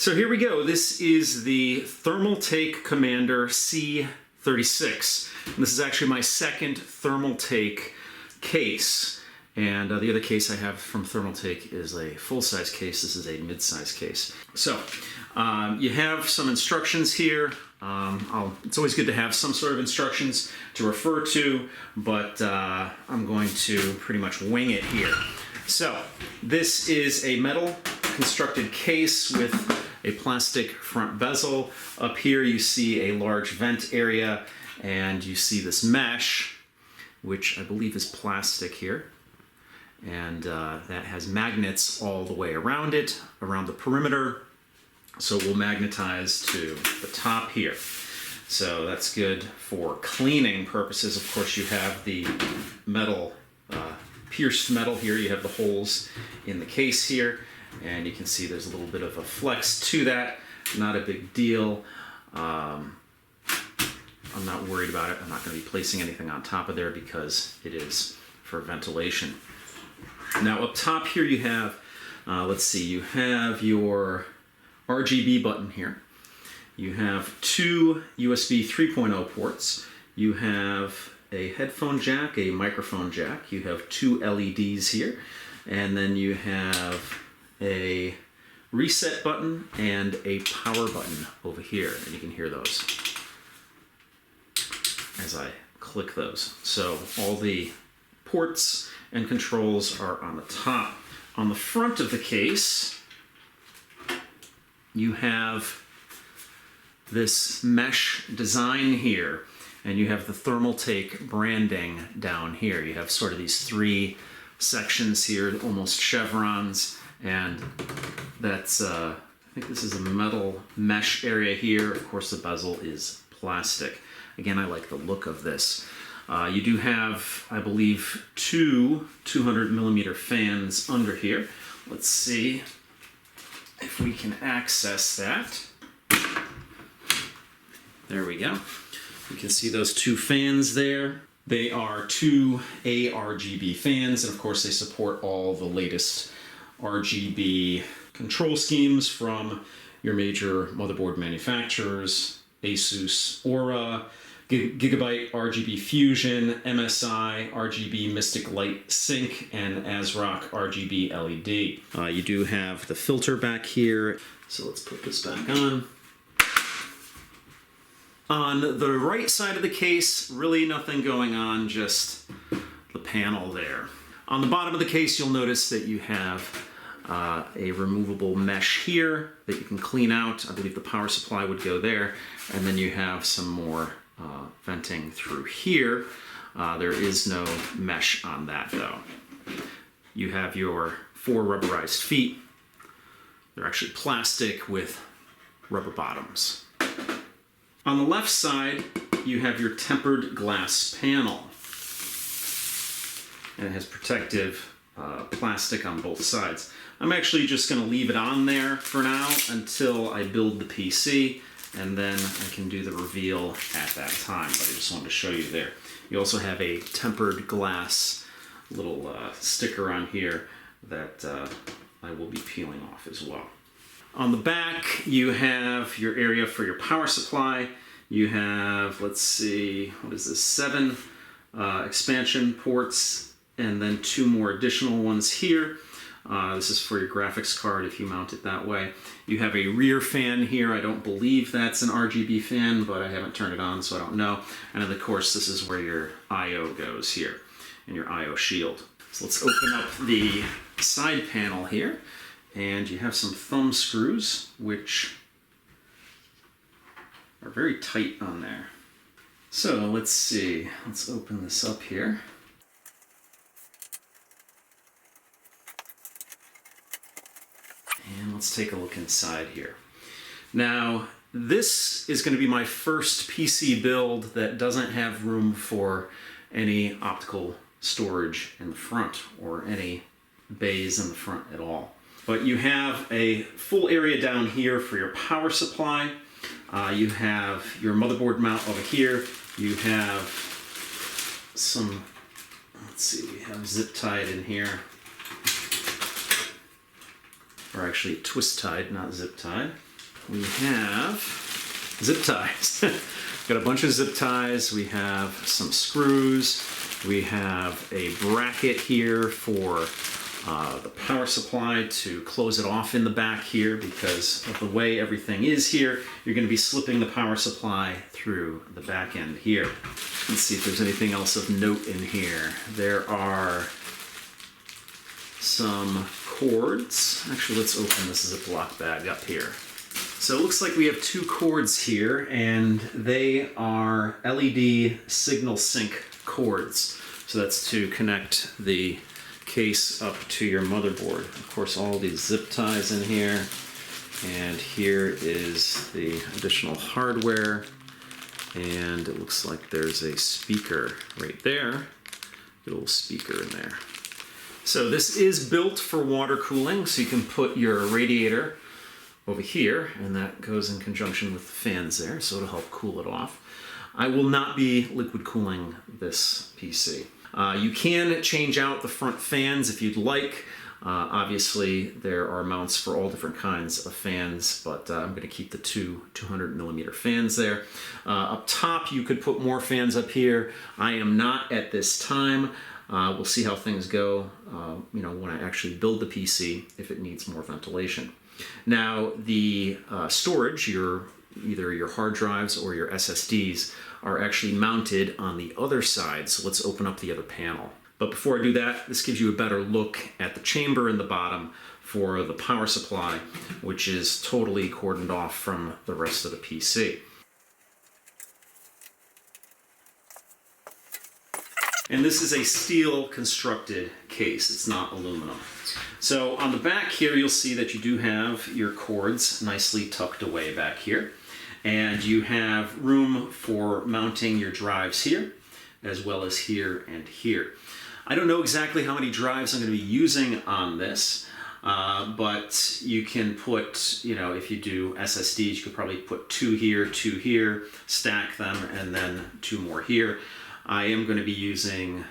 So here we go. This is the Thermaltake Commander C36. And this is actually my second Thermaltake case. And the other case I have from Thermaltake is a full-size case. This is a mid-size case. So you have some instructions here. It's always good to have some sort of instructions to refer to, but I'm going to pretty much wing it here. So this is a metal constructed case with a plastic front bezel. Up here you see a large vent area, and you see this mesh, which I believe is plastic here. And that has magnets all the way around it, around the perimeter. So it will magnetize to the top here. So that's good for cleaning purposes. Of course, you have the metal, pierced metal here. You have the holes in the case here. And you can see there's a little bit of a flex to that. Not a big deal. I'm not worried about it. I'm not going to be placing anything on top of there because it is for ventilation. Now up top here you have, let's see, you have your RGB button here. You have two USB 3.0 ports. You have a headphone jack, a microphone jack. You have two LEDs here. And then you have a reset button and a power button over here. And you can hear those as I click those. So all the ports and controls are on the top. On the front of the case, you have this mesh design here, and you have the Thermaltake branding down here. You have sort of these three sections here, almost chevrons, and that's, I think this is a metal mesh area here. Of course, the bezel is plastic. Again, I like the look of this. You do have, I believe, two 200mm fans under here. Let's see if we can access that. There we go. You can see those two fans there. They are two ARGB fans, and of course they support all the latest RGB control schemes from your major motherboard manufacturers, Asus, Aura, Gigabyte RGB Fusion, MSI RGB Mystic Light Sync, and ASRock RGB LED. You do have the filter back here, so let's put this back on. On the right side of the case, really nothing going on, just the panel there. On the bottom of the case, you'll notice that you have a removable mesh here that you can clean out. I believe the power supply would go there, and then you have some more venting through here. There is no mesh on that though. You have your four rubberized feet. They're actually plastic with rubber bottoms. On the left side, you have your tempered glass panel. And it has protective plastic on both sides. I'm actually just going to leave it on there for now until I build the PC, and then I can do the reveal at that time, but I just wanted to show you there. You also have a tempered glass little sticker on here that I will be peeling off as well. On the back, you have your area for your power supply. You have, let's see, what is this, 7 expansion ports, and then 2 more additional ones here. This is for your graphics card if you mount it that way. You have a rear fan here. I don't believe that's an RGB fan, but I haven't turned it on, so I don't know. And then, of course, this is where your I/O goes here, and your I/O shield. So let's open up the side panel here, and you have some thumb screws, which are very tight on there. So let's see. Let's open this up here. And let's take a look inside here. Now, this is going to be my first PC build that doesn't have room for any optical storage in the front or any bays in the front at all. But you have a full area down here for your power supply. You have your motherboard mount over here. You have some, let's see, we have zip tied in here. Or actually twist tied, not zip tied. we have zip ties. Got a bunch of zip ties. We have some screws. We have a bracket here for the power supply to close it off in the back here because of the way everything is here. You're going to be slipping the power supply through the back end here. Let's see if there's anything else of note in here. There are some cords. Actually, let's open this Ziploc bag up here. So it looks like we have two cords here, and they are LED signal sync cords. So that's to connect the case up to your motherboard. Of course, all these zip ties in here, and here is the additional hardware, and it looks like there's a speaker right there. Get a little speaker in there. So this is built for water cooling, so you can put your radiator over here, and that goes in conjunction with the fans there, so it'll help cool it off. I will not be liquid cooling this PC. You can change out the front fans if you'd like. Obviously, there are mounts for all different kinds of fans, but I'm going to keep the two 200mm fans there. Up top, you could put more fans up here. I am not at this time. We'll see how things go, when I actually build the PC, if it needs more ventilation. Now, the storage, either your hard drives or your SSDs, are actually mounted on the other side, so let's open up the other panel. But before I do that, this gives you a better look at the chamber in the bottom for the power supply, which is totally cordoned off from the rest of the PC. And this is a steel constructed case, it's not aluminum. So on the back here, you'll see that you do have your cords nicely tucked away back here. And you have room for mounting your drives here, as well as here and here. I don't know exactly how many drives I'm going to be using on this, but you can put, if you do SSDs, you could probably put 2 here, stack them, and then 2 more here. I am going to be using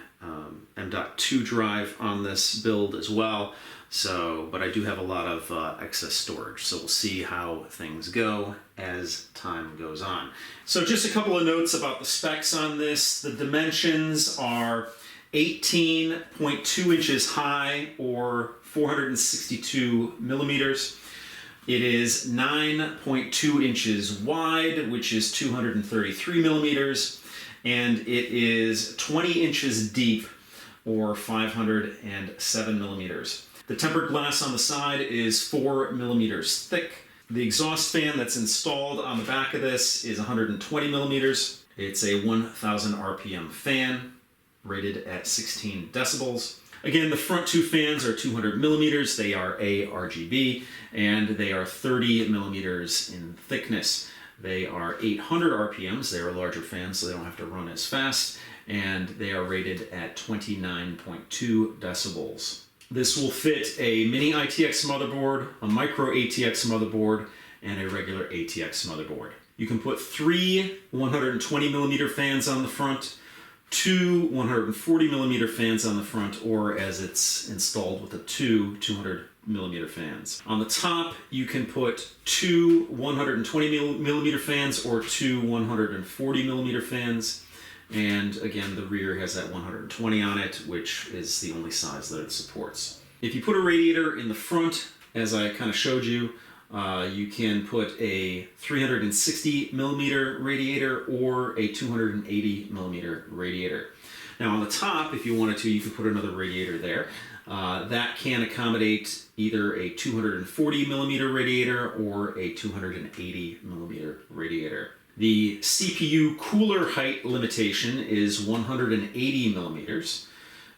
M.2 drive on this build as well, but I do have a lot of excess storage, so we'll see how things go as time goes on. So just a couple of notes about the specs on this. The dimensions are 18.2 inches high, or 462 millimeters. It is 9.2 inches wide, which is 233 millimeters, and it is 20 inches deep, or 507 millimeters. The tempered glass on the side is 4 millimeters thick. The exhaust fan that's installed on the back of this is 120 millimeters. It's a 1000 RPM fan, rated at 16 decibels. Again, the front 2 fans are 200 millimeters. They are ARGB, and they are 30 millimeters in thickness. They are 800 RPMs. They are larger fans, so they don't have to run as fast, and they are rated at 29.2 decibels. This will fit a mini ATX motherboard, a micro ATX motherboard, and a regular ATX motherboard. You can put 3 120mm fans on the front, 2 140mm fans on the front, or as it's installed with the 2 200mm fans. On the top, you can put 2 120mm fans or 2 140mm fans. And again, the rear has that 120 on it, which is the only size that it supports. If you put a radiator in the front, as I kind of showed you, you can put a 360 millimeter radiator or a 280 millimeter radiator. Now on the top, if you wanted to, you could put another radiator there. That can accommodate either a 240 millimeter radiator or a 280 millimeter radiator. The CPU cooler height limitation is 180 millimeters.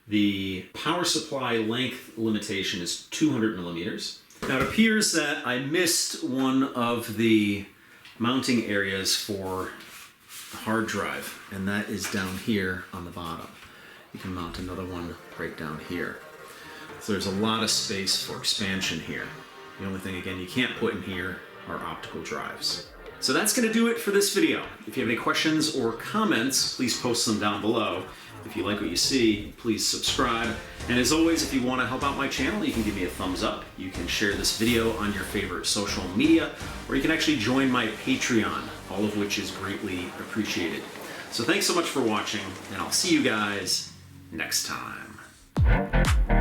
The power supply length limitation is 200 millimeters. Now it appears that I missed one of the mounting areas for the hard drive, and that is down here on the bottom. You can mount another one right down here. So there's a lot of space for expansion here. The only thing, again, you can't put in here are optical drives. So that's going to do it for this video. If you have any questions or comments, please post them down below. If you like what you see, please subscribe. And as always, if you want to help out my channel, you can give me a thumbs up. You can share this video on your favorite social media, or you can actually join my Patreon, all of which is greatly appreciated. So thanks so much for watching, and I'll see you guys next time.